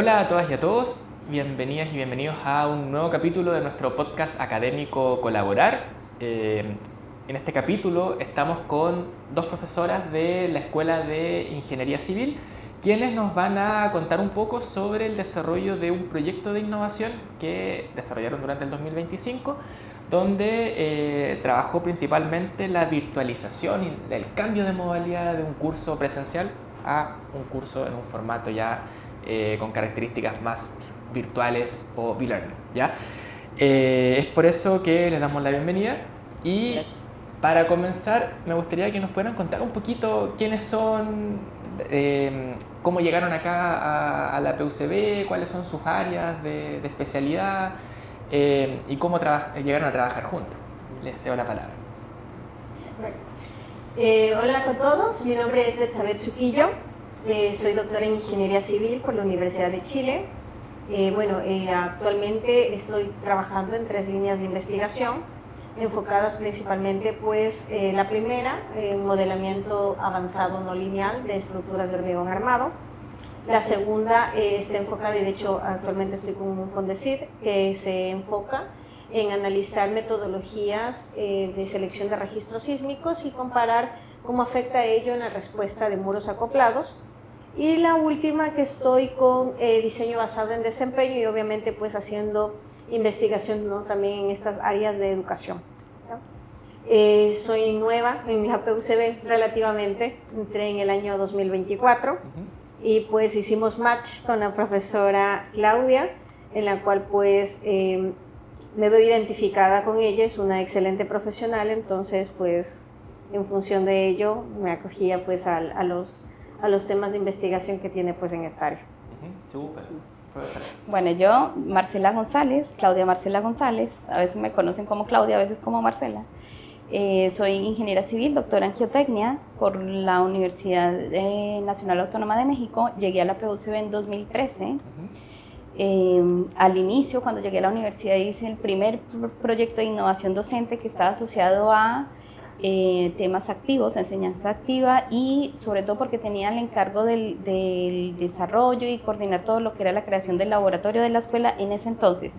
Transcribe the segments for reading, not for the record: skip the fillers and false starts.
Hola a todas y a todos, bienvenidas y bienvenidos a un nuevo capítulo de nuestro podcast académico Colaborar. En este capítulo estamos con dos profesoras de la Escuela de Ingeniería Civil, quienes nos van a contar un poco sobre el desarrollo de un proyecto de innovación que desarrollaron durante el 2025, donde trabajó principalmente la virtualización y el cambio de modalidad de un curso presencial a un curso en un formato ya con características más virtuales o e-learning, ¿ya? Es por eso que les damos la bienvenida y para comenzar me gustaría que nos puedan contar un poquito quiénes son, cómo llegaron acá a la PUCB, cuáles son sus áreas de especialidad y cómo llegaron a trabajar juntas. Les cedo la palabra. Hola a todos, mi nombre es Betsabeth Suquillo, soy doctora en Ingeniería Civil por la Universidad de Chile. Actualmente estoy trabajando en 3 líneas de investigación enfocadas principalmente, la primera, modelamiento avanzado no lineal de estructuras de hormigón armado. La segunda está enfocada, y de hecho actualmente estoy con un CONDECYT que se enfoca en analizar metodologías de selección de registros sísmicos y comparar cómo afecta ello en la respuesta de muros acoplados. Y la última, que estoy con diseño basado en desempeño y obviamente haciendo investigación, ¿no?, también en estas áreas de educación, ¿no? Soy nueva en la PUCB relativamente, entré en el año 2024 y hicimos match con la profesora Claudia, en la cual me veo identificada con ella, es una excelente profesional, entonces en función de ello me acogía a los temas de investigación que tiene en esta área. Súper. Bueno, yo, Marcela González, Claudia Marcela González, a veces me conocen como Claudia, a veces como Marcela. Soy ingeniera civil, doctora en geotecnia por la Universidad Nacional Autónoma de México. Llegué a la PUCB en 2013. Al inicio, cuando llegué a la universidad, hice el primer proyecto de innovación docente que estaba asociado a temas activos, enseñanza activa, y sobre todo porque tenía el encargo del desarrollo y coordinar todo lo que era la creación del laboratorio de la escuela en ese entonces.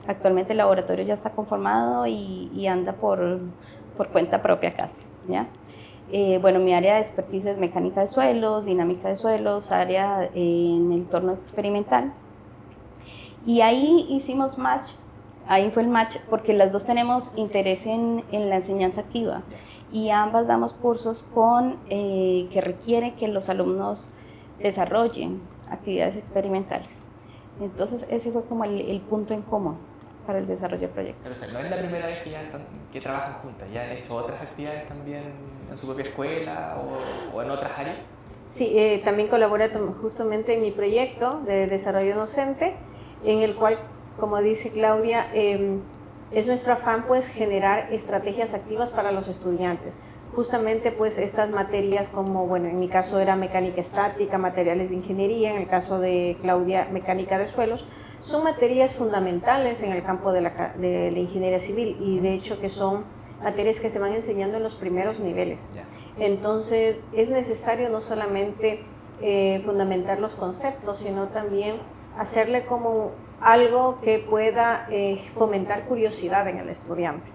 Actualmente el laboratorio ya está conformado y anda por cuenta propia casi, ¿ya? Mi área de expertise es mecánica de suelos, dinámica de suelos, área en el entorno experimental. Y ahí hicimos match, ahí fue el match porque las dos tenemos interés en la enseñanza activa y ambas damos cursos que requieren que los alumnos desarrollen actividades experimentales. Entonces ese fue como el punto en común para el desarrollo del proyecto. Pero no es la primera vez que trabajan juntas, ¿ya han hecho otras actividades también en su propia escuela o en otras áreas? Sí, también colaboré justamente en mi proyecto de desarrollo docente, en el cual, como dice Claudia, es nuestro afán generar estrategias activas para los estudiantes. Justamente estas materias como, en mi caso era mecánica estática, materiales de ingeniería, en el caso de Claudia mecánica de suelos, son materias fundamentales en el campo de la ingeniería civil y de hecho que son materias que se van enseñando en los primeros niveles. Entonces es necesario no solamente fundamentar los conceptos, sino también hacerle como algo que pueda fomentar curiosidad en el estudiante.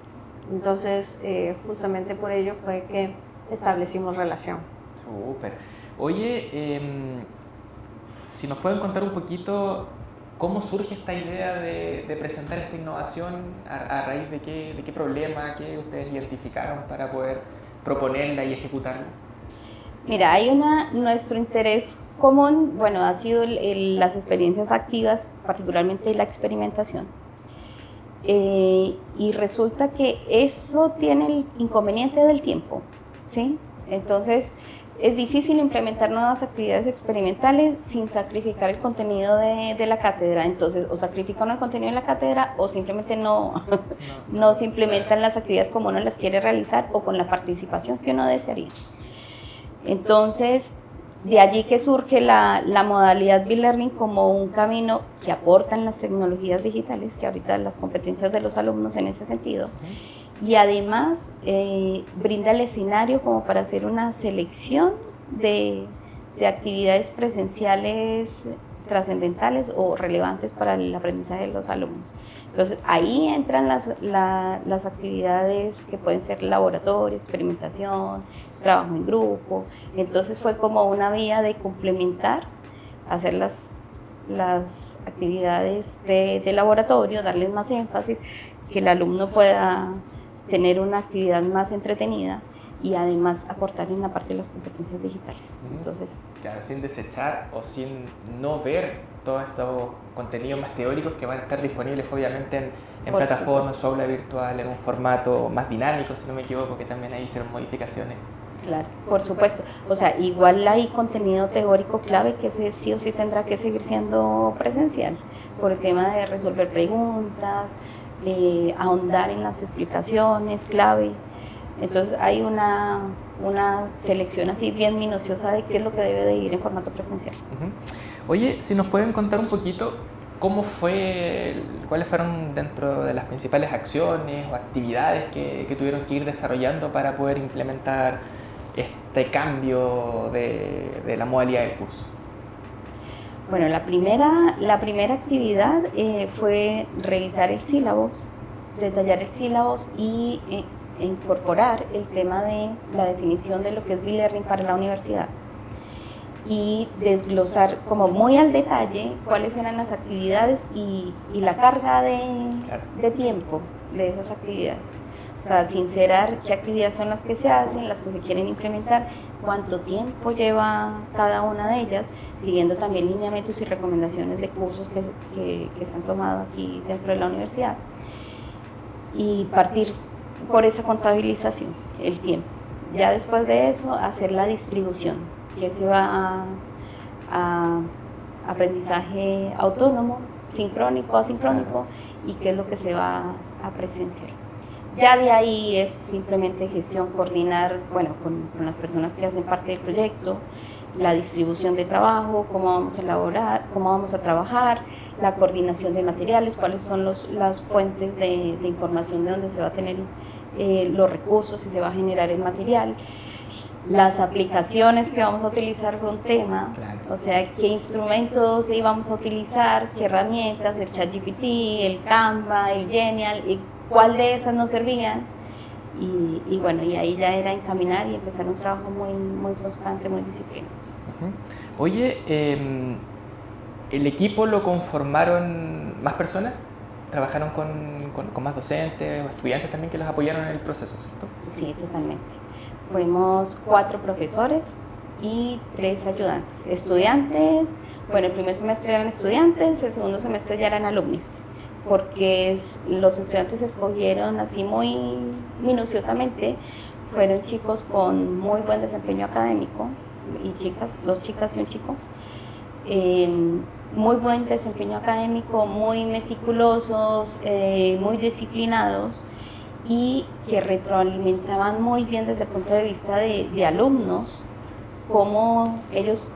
Entonces, justamente por ello fue que establecimos relación. Súper. Oye, si nos pueden contar un poquito cómo surge esta idea de presentar esta innovación, a raíz de qué problema, qué ustedes identificaron para poder proponerla y ejecutarla. Mira, nuestro interés común, ha sido las experiencias activas, particularmente la experimentación. Y resulta que eso tiene el inconveniente del tiempo, ¿sí? Entonces, es difícil implementar nuevas actividades experimentales sin sacrificar el contenido de la cátedra. Entonces, o sacrifican el contenido de la cátedra o simplemente no se implementan las actividades como uno las quiere realizar o con la participación que uno desearía. Entonces, de allí que surge la modalidad e-learning como un camino que aportan las tecnologías digitales, que ahorita las competencias de los alumnos en ese sentido, y además brinda el escenario como para hacer una selección de actividades presenciales trascendentales o relevantes para el aprendizaje de los alumnos. Entonces ahí entran las actividades que pueden ser laboratorio, experimentación, trabajo en grupo. Entonces fue como una vía de complementar, hacer las actividades de laboratorio, darles más énfasis, que el alumno pueda tener una actividad más entretenida y además aportar en la parte de las competencias digitales. Entonces, claro, sin desechar o sin no ver todos estos contenidos más teóricos que van a estar disponibles obviamente en plataformas, su aula virtual, en un formato más dinámico, si no me equivoco, que también ahí hicieron modificaciones. Claro, por supuesto. O sea, igual hay contenido teórico clave que sí o sí tendrá que seguir siendo presencial, por el tema de resolver preguntas, ahondar en las explicaciones clave. Entonces hay una selección así bien minuciosa de qué es lo que debe de ir en formato presencial. Oye, si nos pueden contar un poquito cómo fue, cuáles fueron dentro de las principales acciones o actividades que tuvieron que ir desarrollando para poder implementar este cambio de la modalidad del curso. Bueno, la primera actividad fue revisar el sílabus, detallar el sílabus y incorporar el tema de la definición de lo que es B-Learning para la universidad y desglosar como muy al detalle cuáles eran las actividades y la carga de tiempo de esas actividades. O sea, sincerar qué actividades son las que se hacen, las que se quieren implementar, cuánto tiempo lleva cada una de ellas, siguiendo también lineamientos y recomendaciones de cursos que se han tomado aquí dentro de la universidad, y partir por esa contabilización, el tiempo. Ya después de eso, hacer la distribución, que se va a aprendizaje autónomo, sincrónico, asincrónico, y qué es lo que se va a presenciar. Ya de ahí es simplemente gestión, coordinar, bueno, con las personas que hacen parte del proyecto, la distribución de trabajo, cómo vamos a elaborar, cómo vamos a trabajar, la coordinación de materiales, cuáles son las fuentes de información de donde se va a tener los recursos, si se va a generar el material, las aplicaciones que vamos a utilizar fue un tema, claro. O sea, qué instrumentos íbamos a utilizar, qué herramientas, el ChatGPT, el Canva, el Genial, y cuál de esas nos servían, y bueno, y ahí ya era encaminar y empezar un trabajo muy constante, muy disciplinado. Oye, ¿el equipo lo conformaron más personas? ¿Trabajaron con más docentes o estudiantes también que los apoyaron en el proceso, cierto? Sí, totalmente. Fuimos 4 profesores y 3 ayudantes. Estudiantes, bueno, el primer semestre eran estudiantes, el segundo semestre ya eran alumnos, porque los estudiantes escogieron así muy minuciosamente, fueron chicos con muy buen desempeño académico, y chicas, 2 chicas y un chico, muy buen desempeño académico, muy meticulosos, muy disciplinados, y que retroalimentaban muy bien desde el punto de vista de alumnos, cómo ellos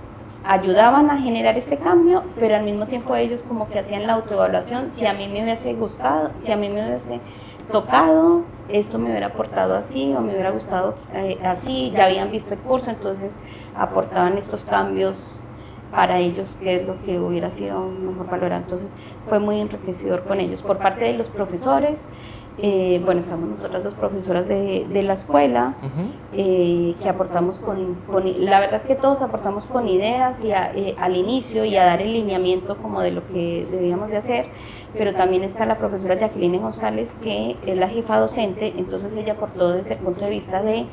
ayudaban a generar este cambio, pero al mismo tiempo ellos como que hacían la autoevaluación, si a mí me hubiese gustado, si a mí me hubiese tocado, esto me hubiera aportado así o me hubiera gustado así, ya habían visto el curso, entonces aportaban estos cambios para ellos, que es lo que hubiera sido mejor valorado. Entonces fue muy enriquecedor con ellos. Por parte de los profesores, bueno, estamos nosotras 2 profesoras de la escuela, que aportamos la verdad es que todos aportamos con ideas y al inicio, y a dar el lineamiento como de lo que debíamos de hacer, pero también está la profesora Jacqueline González, que es la jefa docente, entonces ella aportó desde el punto de vista de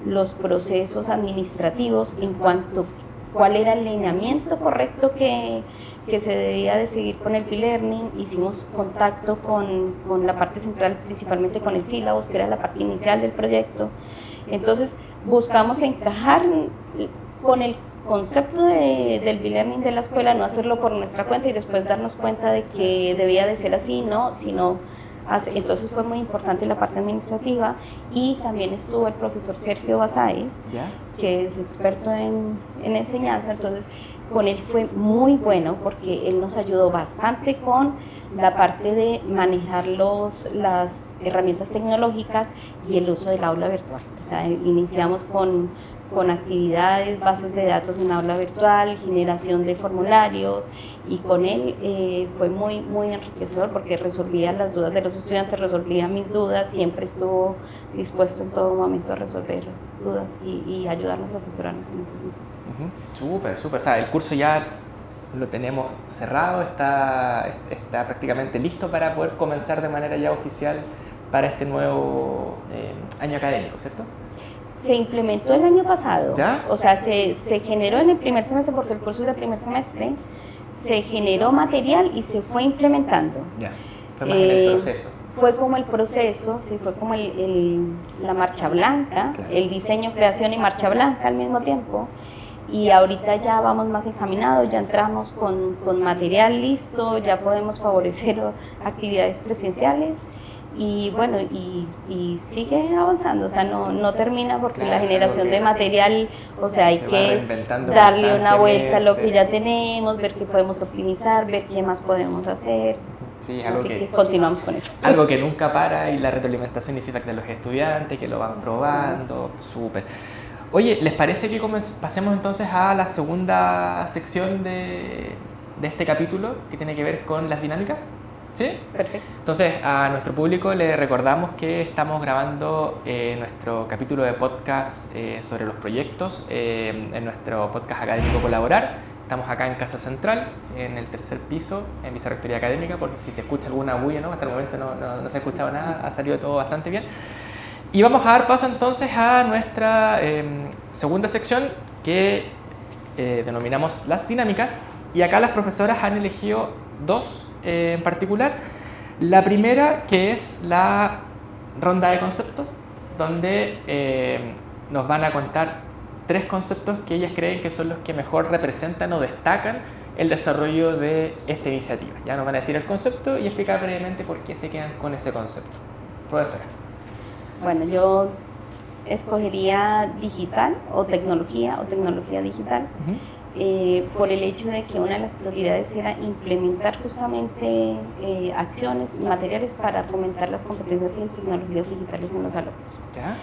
los procesos administrativos en cuanto a cuál era el lineamiento correcto que se debía de seguir con el B-Learning. Hicimos contacto con la parte central, principalmente con el sílabus, que era la parte inicial del proyecto. Entonces buscamos encajar con el concepto del B-Learning de la escuela, no hacerlo por nuestra cuenta y después darnos cuenta de que debía de ser así, no, sino entonces fue muy importante la parte administrativa. Y también estuvo el profesor Sergio Basáez, que es experto en enseñanza, entonces con él fue muy bueno porque él nos ayudó bastante con la parte de manejar las herramientas tecnológicas y el uso del aula virtual. O sea, iniciamos con con actividades, bases de datos en aula virtual, generación de formularios, y con él fue muy, muy enriquecedor porque resolvía las dudas de los estudiantes, resolvía mis dudas, siempre estuvo dispuesto en todo momento a resolver dudas y ayudarnos a asesorarnos en ese sentido. Súper, súper. O sea, el curso ya lo tenemos cerrado, está prácticamente listo para poder comenzar de manera ya oficial para este nuevo año académico, ¿cierto? Se implementó el año pasado, ¿Ya? O sea, se generó en el primer semestre, porque el curso es de primer semestre, se generó material y se fue implementando. Ya, fue más en el proceso. Fue como el proceso, sí, fue como la marcha blanca, Claro. El diseño, creación y marcha blanca al mismo tiempo. Y ahorita ya vamos más encaminados, ya entramos con material listo, ya podemos favorecer actividades presenciales. Y bueno, y sigue avanzando, o sea, no termina porque Claro, la generación de material, o sea, hay se va que reinventando darle una vuelta a lo que constantemente. ya tenemos, ver qué podemos optimizar, ver qué más podemos hacer. Sí, es algo Así que que continuamos con eso. algo que nunca para, y la retroalimentación y feedback de los estudiantes que lo van probando, súper. Oye, ¿les parece que pasemos entonces a la segunda sección de este capítulo que tiene que ver con las dinámicas? ¿Sí? Perfecto. Entonces, a nuestro público le recordamos que estamos grabando nuestro capítulo de podcast sobre los proyectos en nuestro podcast académico Colaborar. Estamos acá en Casa Central, en el tercer piso, en Vicerrectoría Académica, porque si se escucha alguna bulla, ¿no? Hasta el momento no se ha escuchado nada, ha salido todo bastante bien. Y vamos a dar paso entonces a nuestra segunda sección que denominamos las dinámicas, y acá las profesoras han elegido dos en particular. La primera, que es la ronda de conceptos, donde nos van a contar 3 conceptos que ellas creen que son los que mejor representan o destacan el desarrollo de esta iniciativa. Ya nos van a decir el concepto y explicar brevemente por qué se quedan con ese concepto. Profesora. Bueno, yo escogería digital o tecnología digital. Por el hecho de que una de las prioridades era implementar justamente acciones y materiales para fomentar las competencias en tecnologías digitales en los alumnos. ¿Ya?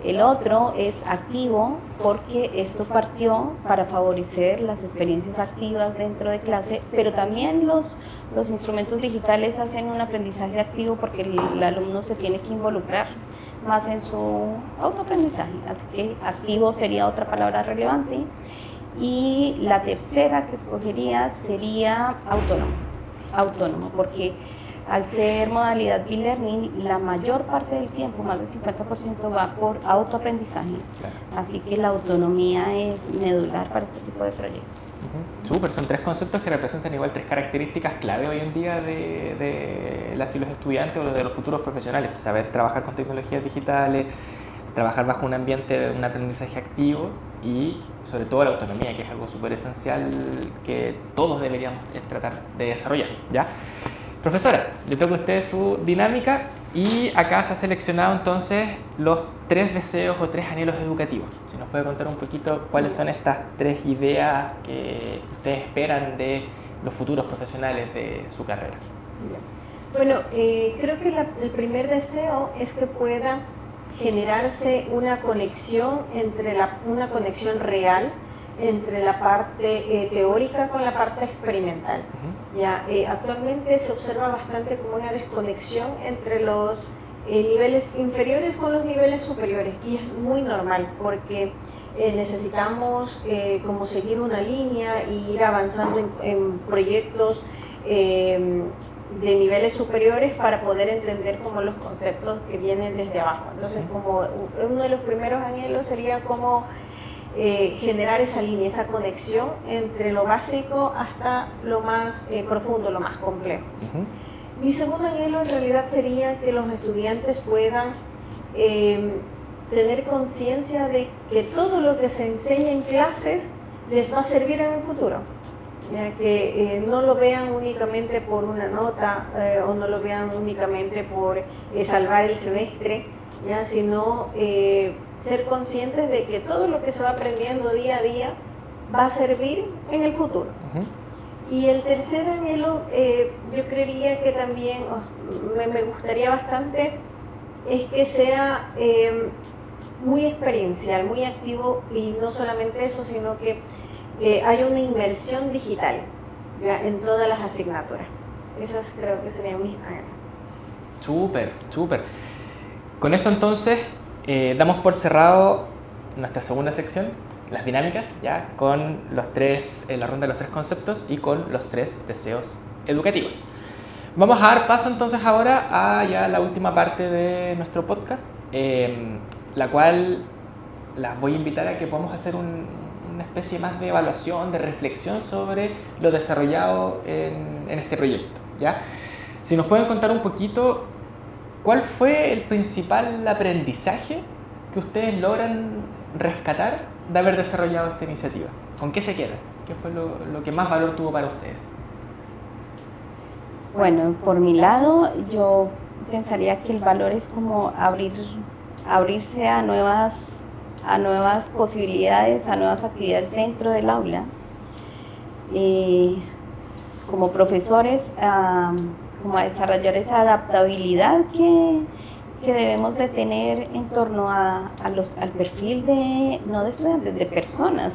El otro es activo, porque esto partió para favorecer las experiencias activas dentro de clase, pero también los instrumentos digitales hacen un aprendizaje activo porque el alumno se tiene que involucrar más en su autoaprendizaje, así que activo sería otra palabra relevante. Y la tercera que escogería sería autónomo, porque al ser modalidad e-learning, la mayor parte del tiempo, más del 50%, va por autoaprendizaje. Claro. Así que la autonomía es medular para este tipo de proyectos. Súper, son 3 conceptos que representan igual 3 características clave hoy en día de las y los estudiantes o de los futuros profesionales. Saber trabajar con tecnologías digitales, trabajar bajo un ambiente de un aprendizaje activo y sobre todo la autonomía, que es algo súper esencial que todos deberíamos tratar de desarrollar, ¿ya? Profesora, le toca a usted su dinámica y acá se ha seleccionado entonces los 3 deseos o 3 anhelos educativos. Si nos puede contar un poquito cuáles son estas 3 ideas que ustedes esperan de los futuros profesionales de su carrera. Bueno, creo que el primer deseo es que pueda generarse una conexión una conexión real entre la parte teórica con la parte experimental. Ya, actualmente se observa bastante como una desconexión entre los niveles inferiores con los niveles superiores, y es muy normal porque necesitamos como seguir una línea y ir avanzando en proyectos de niveles superiores para poder entender como los conceptos que vienen desde abajo. Entonces, como uno de los primeros anhelos sería como generar esa línea, esa conexión entre lo básico hasta lo más profundo, lo más complejo. Mi segundo anhelo en realidad sería que los estudiantes puedan tener conciencia de que todo lo que se enseña en clases les va a servir en el futuro. Ya que no lo vean únicamente por una nota o no lo vean únicamente por salvar el semestre, ya, sino ser conscientes de que todo lo que se va aprendiendo día a día va a servir en el futuro. Y el tercer anhelo, yo creería que también me gustaría bastante, es que sea muy experiencial, muy activo, y no solamente eso, sino que hay una inmersión digital, ¿ya?, en todas las asignaturas. Esas creo que serían mis áreas. Súper, súper. Con esto entonces damos por cerrado nuestra segunda sección, las dinámicas, ya con la ronda de los 3 conceptos y con los 3 deseos educativos. Vamos a dar paso entonces ahora a ya la última parte de nuestro podcast, la cual las voy a invitar a que podamos hacer una especie más de evaluación, de reflexión sobre lo desarrollado en este proyecto, ¿ya? Si nos pueden contar un poquito, ¿cuál fue el principal aprendizaje que ustedes logran rescatar de haber desarrollado esta iniciativa? ¿Con qué se queda? ¿Qué fue lo que más valor tuvo para ustedes? Bueno, por mi lado, yo pensaría que el valor es como abrirse a nuevas posibilidades, a nuevas actividades dentro del aula. Como profesores, como a desarrollar esa adaptabilidad que debemos de tener en torno al perfil no de estudiantes, de personas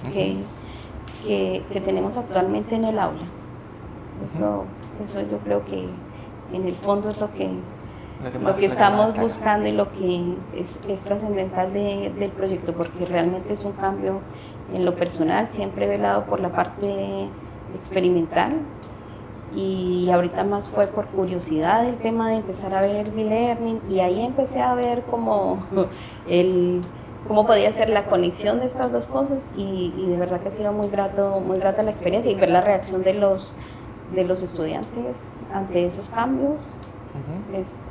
que tenemos actualmente en el aula. Eso yo creo que en el fondo es lo que estamos buscando y lo que es trascendental del proyecto, porque realmente es un cambio en lo personal. Siempre he velado por la parte experimental, y ahorita más fue por curiosidad el tema de empezar a ver el e-learning, y ahí empecé a ver cómo podía ser la conexión de estas dos cosas, y de verdad que ha sido muy grata la experiencia, y ver la reacción de los estudiantes ante esos cambios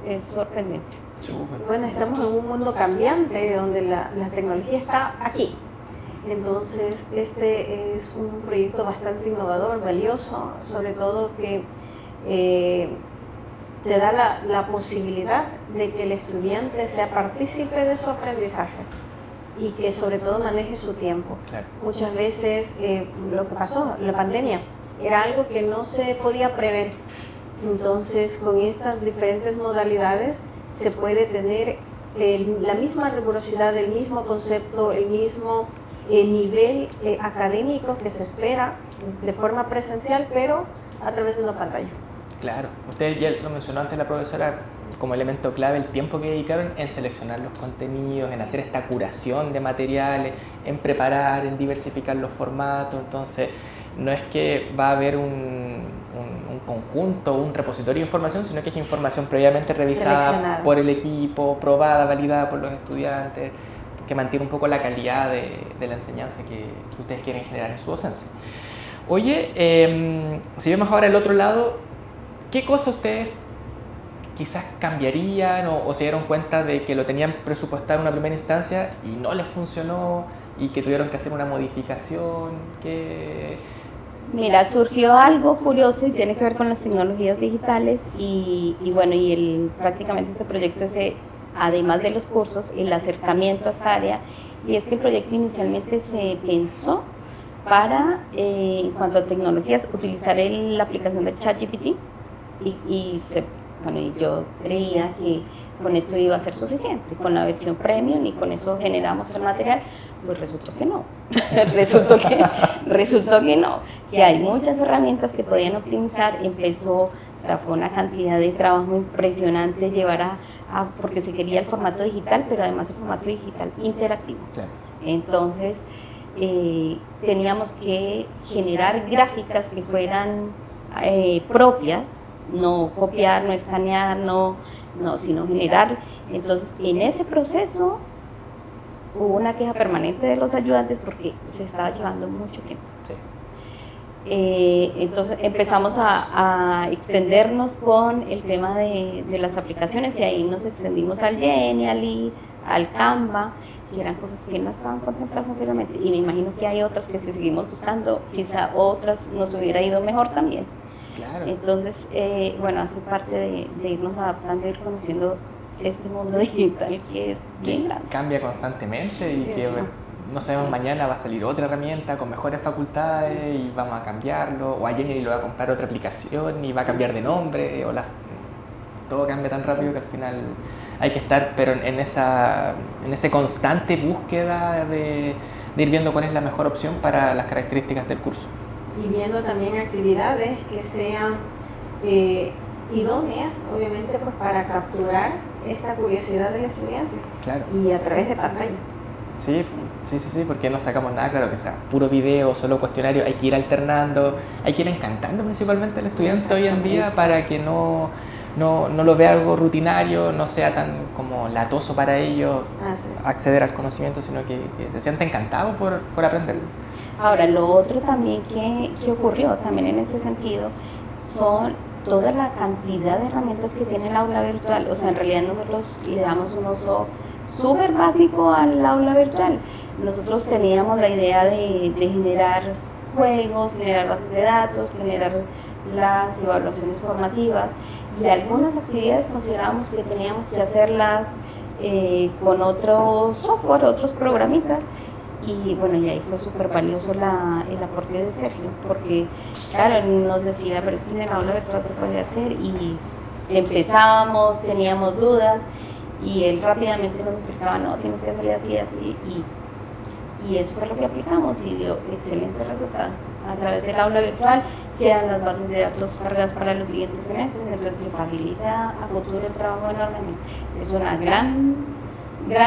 es sorprendente. Bueno, estamos en un mundo cambiante donde la tecnología está aquí. Entonces, este es un proyecto bastante innovador, valioso, sobre todo que te da la posibilidad de que el estudiante sea partícipe de su aprendizaje y que sobre todo maneje su tiempo. Claro. Muchas veces lo que pasó, la pandemia, era algo que no se podía prever. Entonces, con estas diferentes modalidades se puede tener la misma rigurosidad, el mismo concepto, el mismo nivel académico que se espera de forma presencial, pero a través de una pantalla. Claro, usted ya lo mencionó antes la profesora, como elemento clave el tiempo que dedicaron en seleccionar los contenidos, en hacer esta curación de materiales, en preparar, en diversificar los formatos. Entonces no es que va a haber un conjunto, un repositorio de información, sino que es información previamente revisada por el equipo, probada, validada por los estudiantes, que mantiene un poco la calidad de la enseñanza que ustedes quieren generar en su docencia. Oye, si vemos ahora el otro lado, ¿qué cosas ustedes quizás cambiarían o se dieron cuenta de que lo tenían presupuestado en una primera instancia y no les funcionó y que tuvieron que hacer una modificación? Mira, surgió algo curioso y tiene que ver con las tecnologías digitales y prácticamente este proyecto es, además de los cursos, el acercamiento a esta área, y es que el proyecto inicialmente se pensó para, en cuanto a tecnologías, utilizar la aplicación de ChatGPT y yo creía que con esto iba a ser suficiente, con la versión premium, y con eso generamos el material. Pues resultó que no, resultó que no, que hay muchas herramientas que podían optimizar. Fue una cantidad de trabajo impresionante llevar porque se quería el formato digital, pero además el formato digital interactivo. Claro. Entonces, teníamos que generar gráficas que fueran propias, no copiar, no escanear, sino generar. Entonces, en ese proceso hubo una queja permanente de los ayudantes porque se estaba llevando mucho tiempo. Sí. Entonces empezamos a extendernos con el tema de las aplicaciones, y ahí nos extendimos al Genially, al Canva, que eran cosas que no estaban contempladas anteriormente, y me imagino que hay otras que si seguimos buscando, quizá otras nos hubiera ido mejor también. Claro. Entonces, hace parte de irnos adaptando, ir conociendo este mundo digital que es bien grande. Cambia constantemente y que no sabemos, mañana va a salir otra herramienta con mejores facultades y vamos a cambiarlo, o a Jenny le va a comprar otra aplicación y va a cambiar de nombre, todo cambia tan rápido que al final hay que estar pero en ese constante búsqueda de ir viendo cuál es la mejor opción para las características del curso. Y viendo también actividades que sean idóneas, obviamente, pues para capturar esta curiosidad del estudiante. Claro. Y a través de pantalla. Sí, porque no sacamos nada, claro, que sea puro video, solo cuestionario, hay que ir alternando, hay que ir encantando principalmente al estudiante hoy en día para que no lo vea algo rutinario, no sea tan como latoso para ellos acceder al conocimiento, sino que se sienta encantado por aprenderlo. Ahora, lo otro también que ocurrió también en ese sentido son toda la cantidad de herramientas que tiene el aula virtual. O sea, en realidad nosotros le damos un uso súper básico al aula virtual. Nosotros teníamos la idea de generar juegos, generar bases de datos, generar las evaluaciones formativas, y algunas actividades considerábamos que teníamos que hacerlas con otro software, otros programitas. Y bueno, y ahí fue súper valioso el aporte de Sergio, porque claro, nos decía, pero es que en el aula virtual se puede hacer, y empezábamos, teníamos dudas, y él rápidamente nos explicaba, no, tienes que hacerle así, así, y eso fue lo que aplicamos y dio excelente resultado. A través del aula virtual quedan las bases de datos cargadas para los siguientes semestres, entonces se facilita a futuro el trabajo enormemente. Es una gran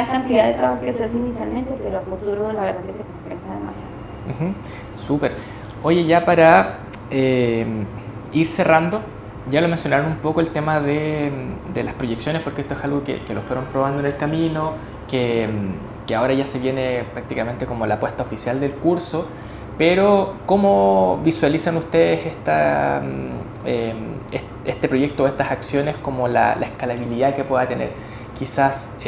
cantidad de trabajo que se hace inicialmente, pero a futuro la verdad que se compensa demasiado. Súper. Oye, ya para ir cerrando, ya lo mencionaron un poco el tema de las proyecciones, porque esto es algo que lo fueron probando en el camino, que ahora ya se viene prácticamente como la puesta oficial del curso, pero ¿cómo visualizan ustedes este proyecto, estas acciones, como la escalabilidad que pueda tener? Quizás,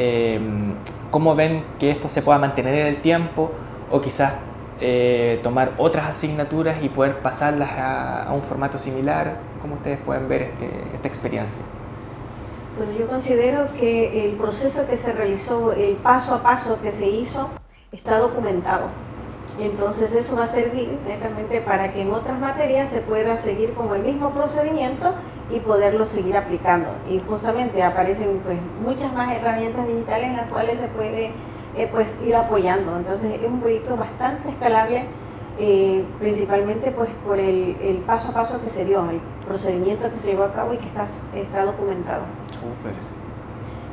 ¿cómo ven que esto se pueda mantener en el tiempo, o quizás tomar otras asignaturas y poder pasarlas a un formato similar? ¿Cómo ustedes pueden ver esta experiencia? Bueno, yo considero que el proceso que se realizó, el paso a paso que se hizo, está documentado. Entonces eso va a servir netamente para que en otras materias se pueda seguir con el mismo procedimiento y poderlo seguir aplicando. Y justamente aparecen pues muchas más herramientas digitales en las cuales se puede pues ir apoyando. Entonces es un proyecto bastante escalable, principalmente pues por el paso a paso que se dio, el procedimiento que se llevó a cabo y que está documentado. Súper.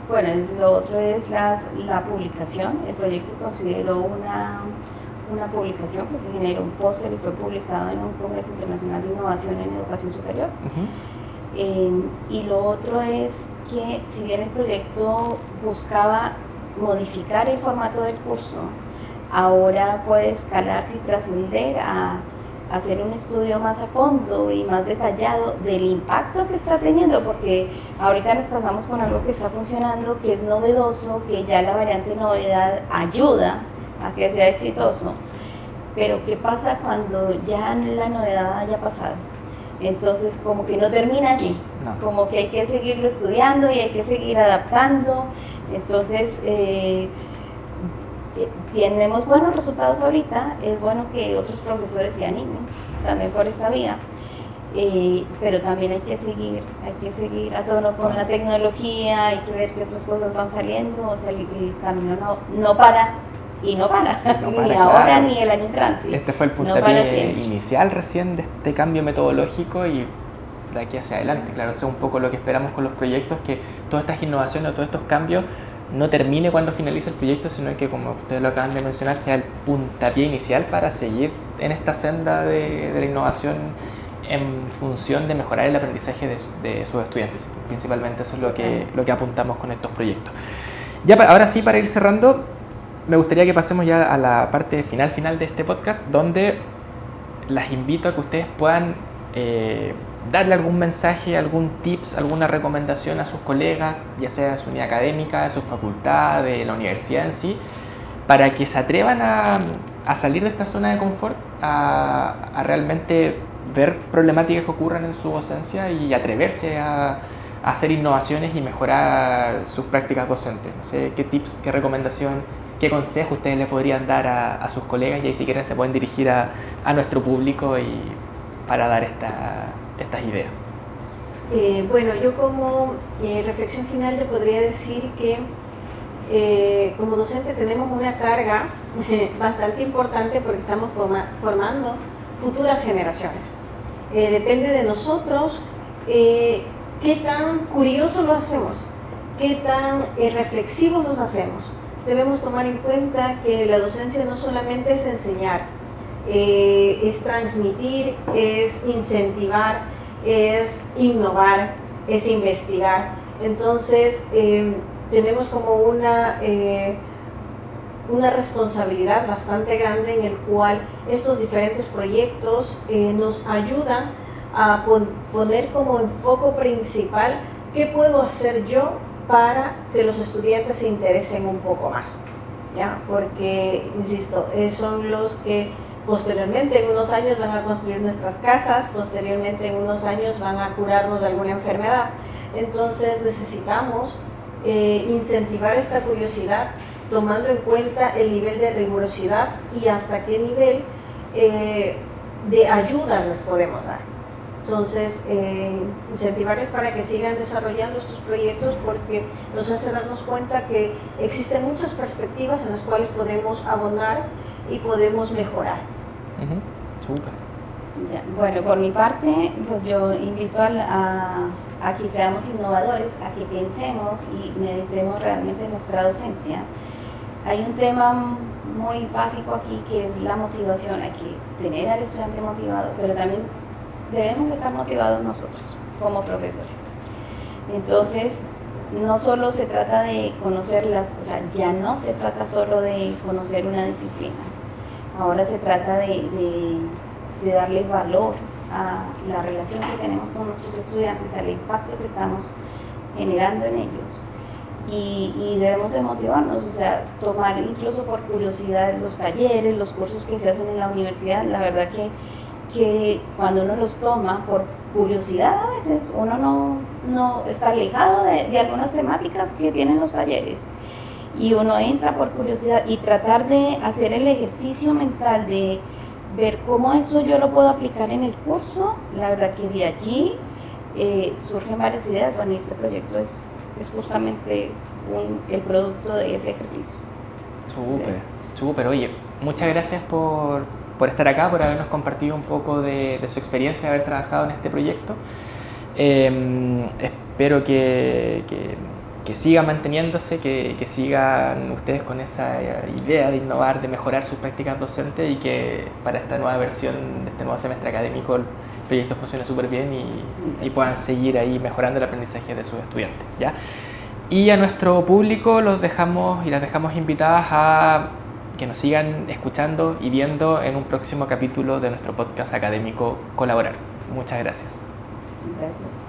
Bueno, lo otro es la publicación. El proyecto consideró una publicación que se generó un póster y fue publicado en un Congreso Internacional de Innovación en Educación Superior. Y lo otro es que, si bien el proyecto buscaba modificar el formato del curso, ahora puede escalarse y trascender a hacer un estudio más a fondo y más detallado del impacto que está teniendo, porque ahorita nos pasamos con algo que está funcionando, que es novedoso, que ya la variante novedad ayuda a que sea exitoso, pero ¿qué pasa cuando ya la novedad haya pasado? Entonces como que no termina allí, como que hay que seguirlo estudiando y hay que seguir adaptando. Entonces tenemos buenos resultados ahorita, es bueno que otros profesores se animen también por esta vía, pero también hay que seguir a tono con la tecnología, hay que ver qué otras cosas van saliendo, o sea, el camino no para, ni ahora claro. Ni el año entrante. Este fue el puntapié inicial recién de este cambio metodológico, y de aquí hacia adelante, claro, eso es un poco lo que esperamos con los proyectos, que todas estas innovaciones o todos estos cambios no termine cuando finalice el proyecto, sino que, como ustedes lo acaban de mencionar, sea el puntapié inicial para seguir en esta senda de la innovación en función de mejorar el aprendizaje de sus estudiantes. Principalmente eso es lo que apuntamos con estos proyectos. Ya ahora sí, para ir cerrando, me gustaría que pasemos ya a la parte final de este podcast, donde las invito a que ustedes puedan darle algún mensaje, algún tips, alguna recomendación a sus colegas, ya sea de su unidad académica, de su facultad, de la universidad en sí, para que se atrevan a salir de esta zona de confort, a realmente ver problemáticas que ocurran en su docencia y atreverse a hacer innovaciones y mejorar sus prácticas docentes. No sé qué tips, qué recomendación, qué consejo ustedes le podrían dar a sus colegas, y ahí si quieren se pueden dirigir a nuestro público y para dar estas ideas. Bueno, yo como reflexión final te podría decir que como docente tenemos una carga bastante importante porque estamos formando futuras generaciones. Depende de nosotros qué tan curiosos lo hacemos, qué tan reflexivos nos hacemos. Debemos tomar en cuenta que la docencia no solamente es enseñar, es transmitir, es incentivar, es innovar, es investigar. Entonces, tenemos como una responsabilidad bastante grande en el cual estos diferentes proyectos nos ayudan a poner como enfoque principal qué puedo hacer yo para que los estudiantes se interesen un poco más, ¿ya? Porque, insisto, son los que posteriormente en unos años van a construir nuestras casas, posteriormente en unos años van a curarnos de alguna enfermedad. Entonces necesitamos incentivar esta curiosidad tomando en cuenta el nivel de rigurosidad y hasta qué nivel de ayuda les podemos dar. Entonces, incentivarles para que sigan desarrollando estos proyectos porque nos hace darnos cuenta que existen muchas perspectivas en las cuales podemos abonar y podemos mejorar. Súper. Bueno, por mi parte, pues yo invito a que seamos innovadores, a que pensemos y meditemos realmente en nuestra docencia. Hay un tema muy básico aquí que es la motivación. Hay que tener al estudiante motivado, pero también debemos estar motivados nosotros como profesores. Entonces, no solo se trata de conocerlas, o sea, ya no se trata solo de conocer una disciplina. Ahora se trata de darle valor a la relación que tenemos con nuestros estudiantes, al impacto que estamos generando en ellos. Y debemos de motivarnos, o sea, tomar incluso por curiosidad los talleres, los cursos que se hacen en la universidad. La verdad que cuando uno los toma por curiosidad, a veces uno no está alejado de algunas temáticas que tienen los talleres. Y uno entra por curiosidad y tratar de hacer el ejercicio mental de ver cómo eso yo lo puedo aplicar en el curso. La verdad que de allí surgen varias ideas. Bueno, este proyecto es justamente el producto de ese ejercicio. Súper. Oye, muchas gracias por estar acá, por habernos compartido un poco de su experiencia de haber trabajado en este proyecto. Espero que siga manteniéndose, que sigan ustedes con esa idea de innovar, de mejorar sus prácticas docentes y que para esta nueva versión de este nuevo semestre académico el proyecto funcione súper bien y puedan seguir ahí mejorando el aprendizaje de sus estudiantes, ¿ya? Y a nuestro público los dejamos y las dejamos invitadas a que nos sigan escuchando y viendo en un próximo capítulo de nuestro podcast académico Colaborar. Muchas gracias. Gracias.